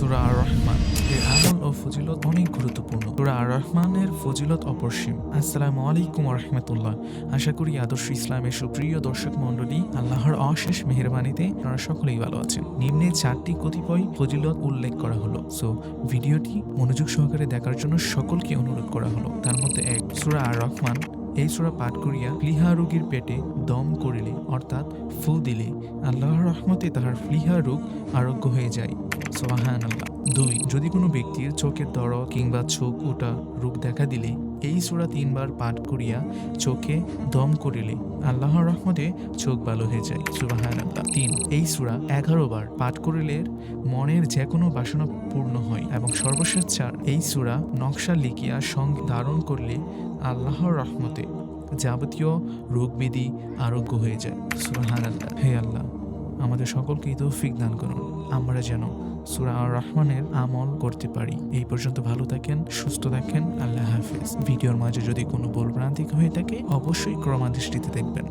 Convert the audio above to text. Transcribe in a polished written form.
সূরা আর-রহমান এর আমল ও ফজিলত অনেক গুরুত্বপূর্ণ। সূরা আর-রহমানের ফজিলত অপরিসীম। আসসালামু আলাইকুম ওয়া রাহমাতুল্লাহ। আশা করি আদর্শ ইসলামের সুপ্রিয় দর্শক মণ্ডলী আল্লাহর অশেষ মেহেরবানিতে আপনারা সকলেই ভালো আছেন। নিম্নে 4টি কতিপয় ফজিলত উল্লেখ করা হলো। সো ভিডিওটি মনোযোগ সহকারে দেখার জন্য সকলকে অনুরোধ করা হলো। তার মধ্যে 1, সূরা আর-রহমান। এই সূরা পাঠ করিয়া প্লীহা রোগীর পেটে দম করিলে অর্থাৎ ফু দিলে আল্লাহর রহমতে তাহার প্লীহা রোগ আরোগ্য হয়ে যায়। সুবহানাল্লাহ। 2, যদি কোনো ব্যক্তির চোখের দরদ কিংবা চোখ ওঠা রোগ দেখা দিলে এই সূরা 3 বার পাঠ করিয়া চোখে দম করিলে আল্লাহর রহমতে চোখ ভালো হয়ে যায়। সুবহানাল্লাহ। 3, এই সূরা 11 বার পাঠ করিলে মনের যে কোনো বাসনা পূর্ণ হয়। এবং সর্বশেষ 4, এই সূরা নকশা লিখিয়া সঙ্গে ধারণ করলে আল্লাহর রহমতে যাবতীয় রোগ ব্যাধি আরোগ্য হয়ে যায়। সুবহানাল্লাহ। হে আল্লাহ, আমাদের সকলকেই তৌফিক দান করুন, আমরা যেন সূরা আর-রহমানের আমল করতে পারি। এই পর্যন্ত ভালো থাকেন, সুস্থ থাকেন। আল্লাহ হাফেজ। ভিডিওর মাঝে যদি কোনো ভুল ভ্রান্তি হয়ে থাকে অবশ্যই ক্রমাদৃষ্টিতে দেখবেন।